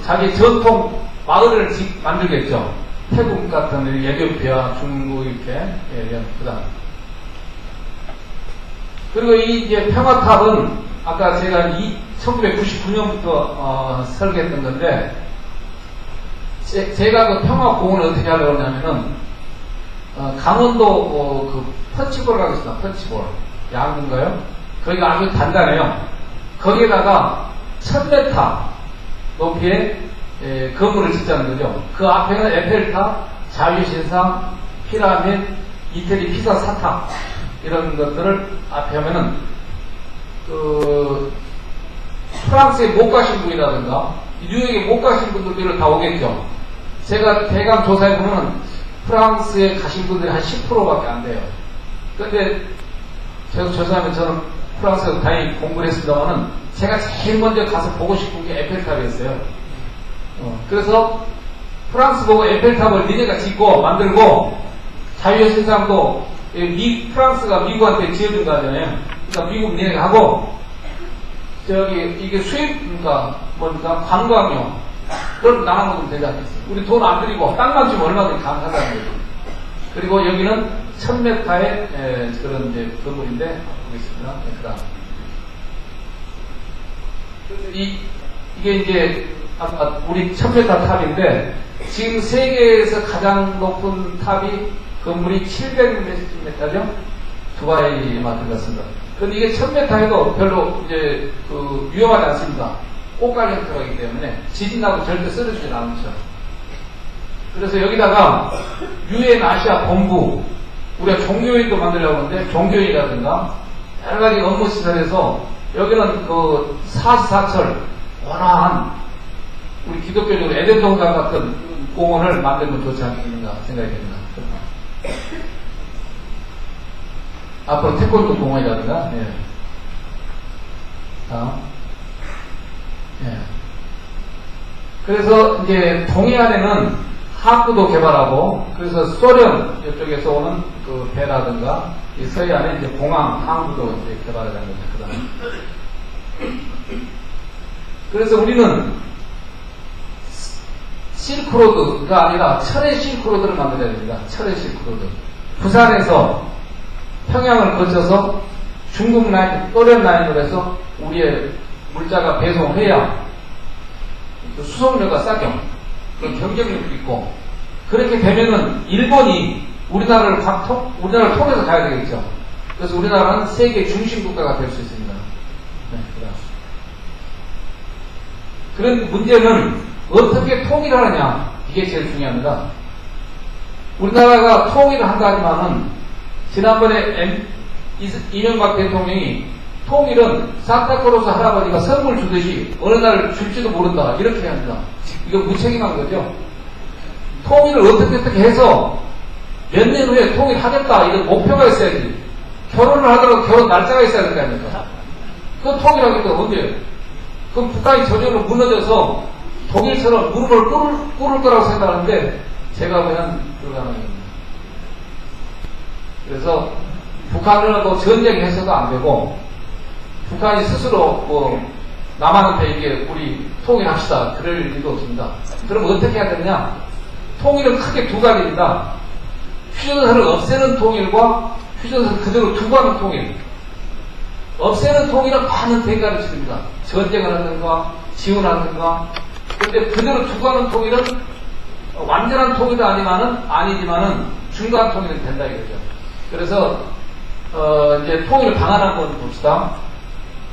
자기 전통 마을을 만들겠죠. 태국 같은 에티오피아, 중국 이렇게. 예, 그 다음. 그리고 이 이제 평화탑은 아까 제가 1999년부터 설계했던 건데, 제가 그 평화공원을 어떻게 하려고 하냐면은, 강원도 펀치볼이라고 있습니다. 펀치볼. 야구인가요? 거기가 아주 단단해요. 거기에다가 1000m 높이의 건물을 짓자는 거죠. 그 앞에는 에펠탑, 자유신상, 피라밋, 이태리 피사 사탑 이런 것들을 앞에 하면은 프랑스에 못 가신 분이라든가 뉴욕에 못 가신 분들이 다 오겠죠. 제가 대강 조사해 보면 프랑스에 가신 분들이 한 10%밖에 안 돼요. 그런데 제가 조사하면 저는 프랑스에서 다행히 공부를 했습니다만은 제가 제일 먼저 가서 보고 싶은 게 에펠탑이었어요. 그래서 프랑스 보고 에펠탑을 니네가 짓고 만들고 자유의 신상도 프랑스가 미국한테 지어준 거 하잖아요. 그러니까 미국 니네가 하고 이게 수입, 뭡니까? 관광용. 그럼 나눠 먹으면 되지 않겠어요? 우리 돈 안 들이고 땅만 주면 얼마든지 가능하다는 거죠. 그리고 여기는 1000m의 그런 이제 건물인데, 보겠습니다. 네, 그 다음. 이게 이제, 아까 우리 1000m 탑인데, 지금 세계에서 가장 높은 탑이 건물이 700m죠? 두바이만 들어갔습니다. 근데 이게 1000m에도 별로 이제 위험하지 않습니다. 꽃갈 형태이기 때문에 지진나도 절대 쓰러지지 않죠. 그래서 여기다가 UN 아시아 본부, 우리가 종교인도 만들려고 하는데 종교인이라든가 여러 가지 업무 시설에서 여기는 사시사철 원활한 우리 기독교적으로 에덴 동산 같은 공원을 만들면 좋지 않겠는가 생각이 됩니다. 앞으로 태권도 공원이라든가, 예. 예. 그래서 이제 동해안에는 하구도 개발하고, 그래서 소련 이쪽에서 오는 그 배라든가, 이 서해안에 이제 공항, 항구도 이제 개발하는 거죠. 그래서 우리는 실크로드가 아니라 철의 실크로드를 만들어야 됩니다. 철의 실크로드. 부산에서 평양을 거쳐서 중국 라인, 소련 라인으로 해서 우리의 물자가 배송해야 수송료가 싸죠. 그런 경쟁력도 있고. 그렇게 되면은 일본이 우리나라를 통해서 가야 되겠죠. 그래서 우리나라는 세계 중심 국가가 될 수 있습니다. 네, 그런 문제는 어떻게 통일하느냐, 이게 제일 중요합니다. 우리나라가 통일을 한다 하지만은 지난번에 이명박 대통령이 통일은 산타크로스 할아버지가 선물 주듯이 어느 날 줄지도 모른다 이렇게 해야 합니다. 이거 무책임한 거죠. 통일을 어떻게 해서 몇 년 후에 통일하겠다 이런 목표가 있어야지. 결혼을 하더라도 결혼 날짜가 있어야 될 거 아닙니까? 그건 통일하겠다 언제? 그럼 북한이 저절로 무너져서 독일처럼 무릎을 꿇을 거라고 생각하는데 제가 그냥 불가능합니다. 그래서 북한을 전쟁해서도 안 되고 북한이 스스로 남한한테 이게 우리 통일합시다 그럴 일도 없습니다. 그럼 어떻게 해야 되느냐? 통일은 크게 두 가지입니다. 휴전선을 없애는 통일과 휴전선 그대로 두고 하는 통일. 없애는 통일은 많은 대가를 치릅니다. 전쟁을 하든가 지원하든가. 그런데 그대로 두고 하는 통일은 완전한 통일도 아니지만은 중간 통일은 된다 이거죠. 그래서 이제 통일 방안 한번 봅시다.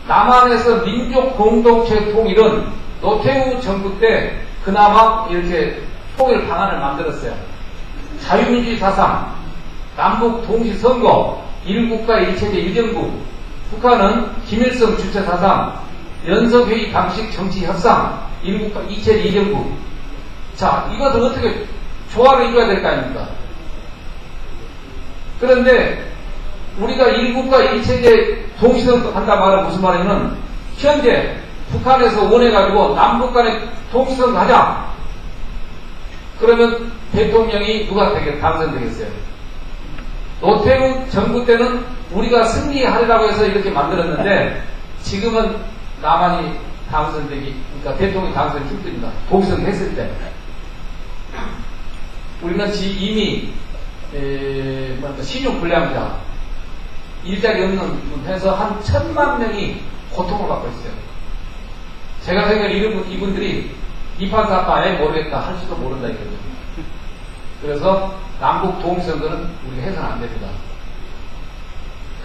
남한에서 민족 공동체 통일은 노태우 정부 때 그나마 이렇게 통일 방안을 만들었어요. 자유민주주의 사상, 남북 동시 선거, 1국가 1체제 1정부, 북한은 김일성 주체 사상, 연석회의 방식 정치 협상, 1국가 2체제 2정부. 자, 이것을 어떻게 조화를 이뤄야 될 거 아닙니까? 그런데 우리가 1국가 1체제 동시선거 한다 말은 무슨 말이냐면 현재 북한에서 원해가지고 남북 간에 동시선거 하자. 그러면 대통령이 누가 당선되겠어요? 노태우 정부 때는 우리가 승리하려고 해서 이렇게 만들었는데 지금은 남한이 그러니까 대통령이 당선이 힘듭니다. 동시선거 했을 때. 우리는 이미 신용불량자, 일자리 없는 분 해서 한 1000만 명이 고통을 받고 있어요. 제가 생각해 이분들이 이판사파에 모르겠다 할 수도 모른다 이거죠. 그래서 남북 동시선거는 우리가 해서는 안 됩니다.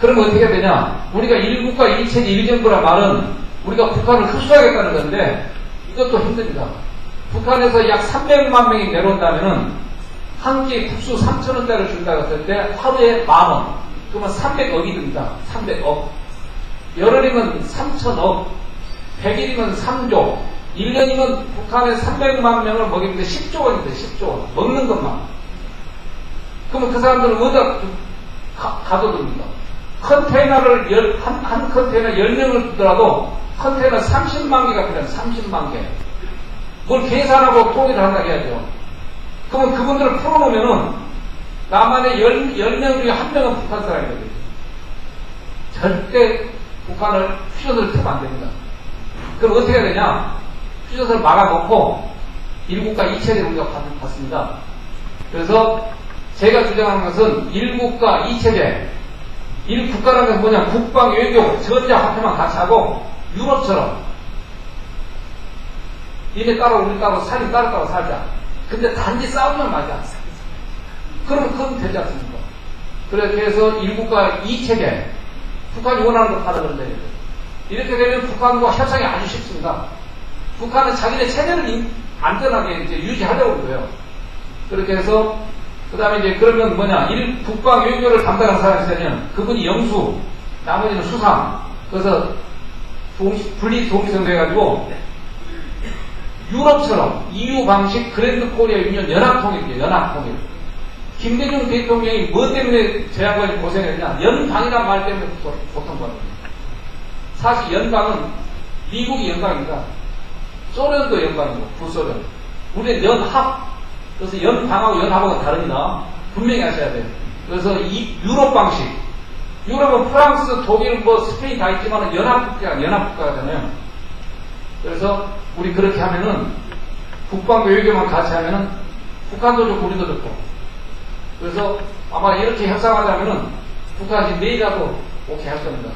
그러면 어떻게 해야 되냐? 우리가 1국가 1체제 1정부란 말은 우리가 북한을 흡수하겠다는 건데 이것도 힘듭니다. 북한에서 약 300만 명이 내려온다면은 한 끼 국수 3,000원짜리를 준다고 했을 때 하루에 10,000원. 그러면 300억이 듭니다. 300억. 열흘이면 3,000억. 100일이면 3조. 1년이면 북한에 300만 명을 먹이는데 10조 원인데 10조 원. 먹는 것만. 그러면 그 사람들은 어디다 가둬둡니까? 컨테이너를 한 컨테이너 10명을 두더라도 컨테이너 30만 개가 필요해요. 30만 개. 뭘 계산하고 통일을 한다 해야죠. 그러면 그분들을 풀어놓으면은 남한의 10명 중에 1명은 북한 사람이거든요. 절대 북한을 휴전을 태우면 안 됩니다. 그럼 어떻게 해야 되냐? 휴전을 막아놓고 1국가 2체제를 우리가 받습니다. 그래서 제가 주장하는 것은 1국가 2체제. 1국가라는 건 뭐냐? 국방, 외교, 전자화폐만 같이 하고 유럽처럼 얘네 따로 우리 따로 살인 따로 살자. 근데 단지 싸우면 맞아. 그러면 그건 되지 않습니까? 그래서 1국가 2체제. 북한이 원하는 거 받아 그런다. 이렇게 되면 북한과 협상이 아주 쉽습니다. 북한은 자기네 체제를 안전하게 이제 유지하려고 그래요. 그렇게 해서, 그 다음에 이제 그러면 뭐냐. 국방 외교를 담당하는 사람이 있으면 그분이 영수, 나머지는 수상. 그래서 분리 동시선거 해가지고 유럽처럼 EU 방식 그랜드 코리아 유니언 연합통일이에요. 연합통일. 김대중 대통령이 뭐 때문에 제한까지 고생했냐? 연방이란 말 때문에 고통받습니다. 사실 연방은 미국이 연방입니다. 소련도 연방이고 구소련. 우리는 연합. 그래서 연방하고 연합하고 다릅니다. 분명히 아셔야 돼요. 그래서 이 유럽 방식. 유럽은 프랑스, 독일, 스페인 다 있지만 연합국가잖아요. 그래서 우리 그렇게 하면은 국방과 외교만 같이 하면은 북한도 좋고 우리도 좋고. 그래서 아마 이렇게 협상하자면은 북한이 내일이라도 오케이 할 겁니다.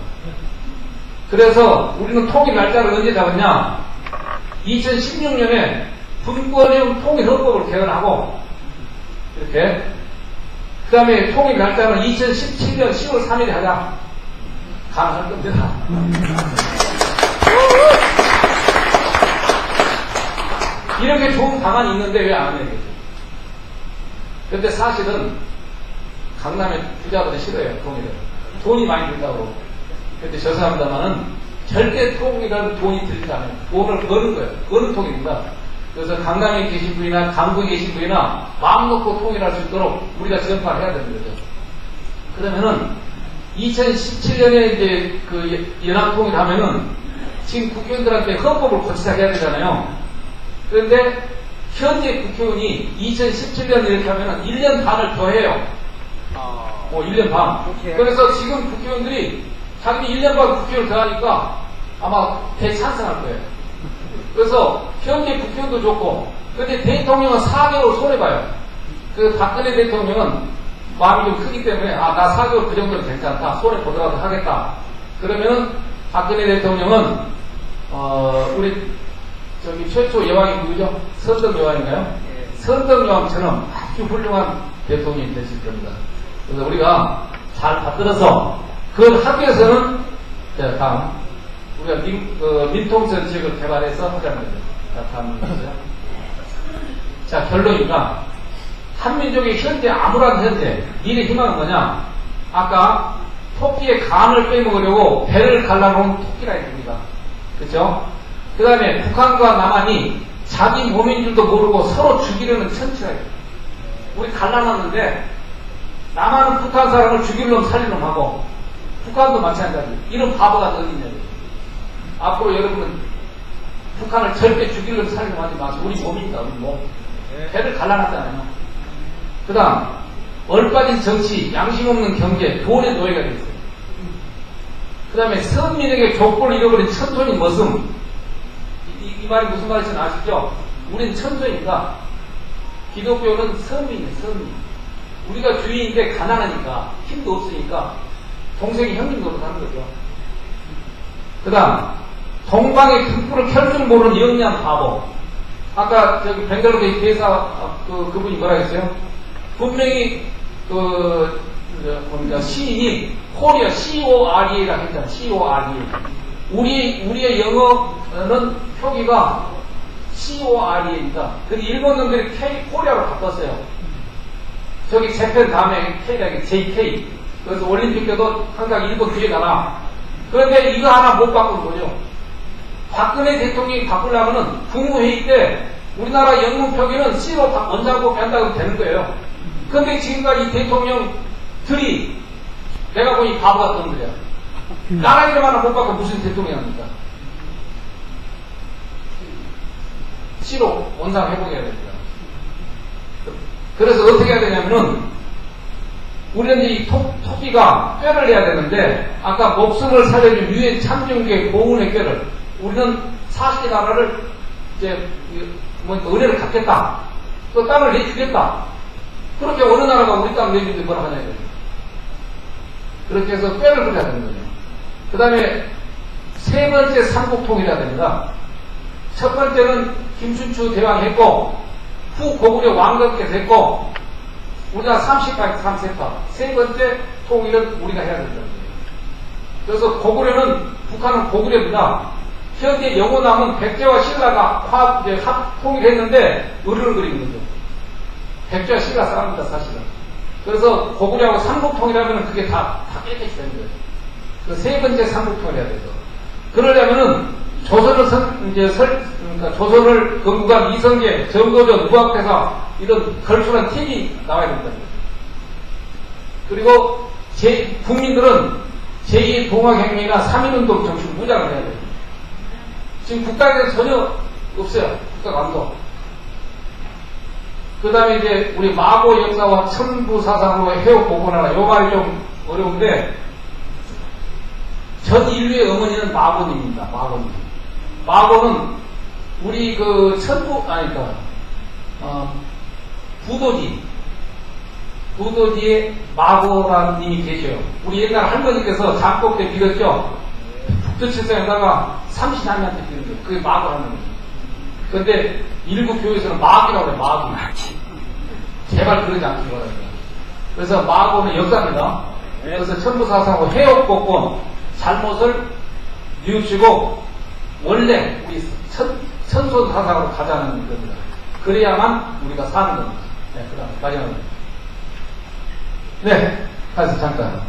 그래서 우리는 통일 날짜를 언제 잡았냐? 2016년에 분권형 통일헌법을 개헌하고 이렇게. 그 다음에 통일 날짜는 2017년 10월 3일에 하자. 가능할 겁니다. 이렇게 좋은 방안이 있는데 왜 안 해야겠죠? 근데 사실은 강남의 부자들은 싫어요, 통일을. 돈이 많이 든다고. 근데 죄송합니다만은 절대 통일은 돈이 들지 않아요. 돈을 버는 거예요. 버는 통일입니다. 그래서 강남에 계신 분이나 강북에 계신 분이나 마음 놓고 통일할 수 있도록 우리가 전파를 해야 되는 거죠. 그러면은 2017년에 이제 그 연합통일 하면은 지금 국회의원들한테 헌법을 고치자 해야 되잖아요. 그런데 현재 국회의원이 2017년 이렇게 하면은 1년 반을 더 해요. 1년 반. 그래서 지금 국회의원들이 자기는 1년 반 국회의원 더 하니까 아마 대찬성할 거예요. 그래서 현재 국회의원도 좋고, 근데 대통령은 4개월 손해봐요. 그 박근혜 대통령은 마음이 좀 크기 때문에 나 4개월 그 정도는 괜찮다. 손해보더라도 하겠다. 그러면은 박근혜 대통령은 우리 저기 최초 여왕이 누구죠? 선덕 여왕인가요? 선덕 여왕처럼 아주 훌륭한 대통령이 되실 겁니다. 그래서 우리가 잘 받들어서 그걸 하기 위해서는 자, 다음 우리가 민통선 지역을 개발해서 하자는 거죠. 자, 다음 보세요. 자, 결론입니다. 한민족의 현재 암울한 현재 미래 희망은 뭐냐? 아까 토끼의 간을 빼먹으려고 배를 갈라놓은 토끼라 했습니다. 그렇죠? 그 다음에 북한과 남한이 자기 몸인 줄도 모르고 서로 죽이려는 천치라 했어요. 우리 갈라놨는데 남한은 북한 사람을 죽일 놈 살릴 놈 하고 북한도 마찬가지. 이런 바보가 어디 있냐고. 앞으로 여러분은 북한을 절대 죽일 놈 살릴 놈 하지 마세요. 우리 몸입니다. 우리 몸. 배를 갈라놨잖아요. 그 다음 얼빠진 정치, 양심 없는 경제, 돈의 노예가 됐어요. 그 다음에 선민에게 족보를 잃어버린 천손인 머슴. 이 말이 무슨 말인지 아시죠? 우리는 천손이니까 기독교는 선민이에요. 선민. 우리가 주인인데 가난하니까 힘도 없으니까 동생이 형님 노릇하는 거죠. 그 다음 동방의 등불을 켤 줄 모르는 영리한 바보. 아까 저기 벵갈로데이 대사 그분이 뭐라 했어요? 분명히 시인이 코리아 CORE라고 했잖아. CORE. 우리의 영어는 표기가 CORE입니다. 근데 일본 놈들이 코리아로 바꿨어요. 저기 재팬 다음에 K가 JK. 그래서 올림픽 때도 항상 일본 뒤에 가나. 그런데 이거 하나 못 바꾼 거죠. 박근혜 대통령이 바꾸려면은 국무회의 때 우리나라 영문 표기는 C로 원자고 한다고 되는 거예요. 그런데 지금까지 이 대통령들이 내가 보니 바보 같은 놈들이야. 나라 이름 하나 못 바꿔 무슨 대통령이 합니까? C로 원상 회복해야 됩니다. 그래서 어떻게 해야 되냐면은 우리는 이 토끼가 뼈를 내야 되는데 아까 목숨을 살려준 유엔 참정교회 고운의 뼈를 우리는 40개 나라를 이제 은혜를 갚겠다. 또 땅을 내주겠다. 그렇게 어느 나라가 우리 땅 내주는데 뭐라 하냐 이거죠. 그렇게 해서 뼈를 그려야 되는 거죠. 그 다음에 세 번째 삼국통일해야 됩니다. 첫 번째는 김춘추 대왕이 했고 후 고구려 왕건께 됐고 우리가 33세파 세 번째 통일은 우리가 해야 된다는 거예요. 그래서 고구려는 북한은 고구려입니다. 현재 영호남은 백제와 신라가 통일했는데 의를 그리는 거죠. 백제와 신라 싸웁니다 사실은. 그래서 고구려하고 삼국통일하면 그게 다 깨끗이 되는 거예요. 그 세 번째 삼국통일해야 돼서 그러려면은 그러니까 조선을 건국한 이성계, 정도전, 우학대사 이런 걸출한 팀이 나와야 된다. 그리고 국민들은 제2의 동학혁명이나 3.1운동 정신 무장을 해야 돼요. 지금 국가에서 전혀 없어요. 국가감독. 그 다음에 이제 우리 마고 역사와 천부사상으로 해옥 복원하라. 요 말이 좀 어려운데 전 인류의 어머니는 마고님입니다. 마고님. 마고는 우리 부도지에 마고라는 님이 계셔요. 우리 옛날 할머니께서 작곡 때 빌었죠. 북두칠성에다가 30한명한테 빌은 거예요. 그게 마고라는 거예요. 그런데 일부 교회에서는 마귀라고 해요. 마귀. 제발 그러지 않기 바랍니다. 그래서 마고는 역사입니다. 그래서 천부사상으로 해옥복권 잘못을 뉘우치고 원래 우리 천손 사상으로 가자는 겁니다. 그래야만 우리가 사는 겁니다. 네, 그 다음 마지막으로. 네, 다시 잠깐.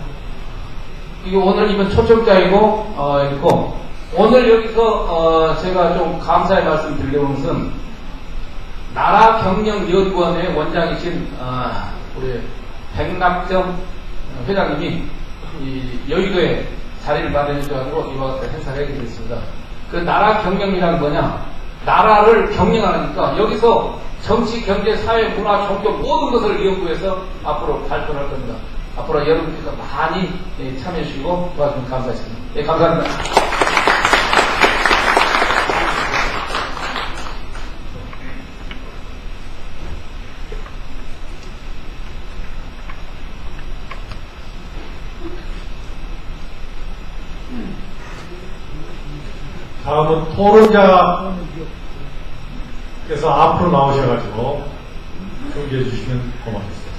이게 오늘 이번 초청자이고 있고 오늘 여기서 제가 좀 감사의 말씀 드리려는 것은 나라경영연구원의 원장이신 우리 백낙점 회장님이 이 여의도에 자리를 마련해줘가지고 이와 같은 행사를 하게 됐습니다. 그 나라 경영이란 뭐냐? 나라를 경영하니까 여기서 정치, 경제, 사회, 문화, 종교 모든 것을 연구해서 앞으로 발전할 겁니다. 앞으로 여러분께서 많이 참여해 주시고 도와주시면 감사하십니다. 네, 감사합니다. 다음은 토론자께서 앞으로 나오셔가지고 소개해 주시면 고맙겠습니다.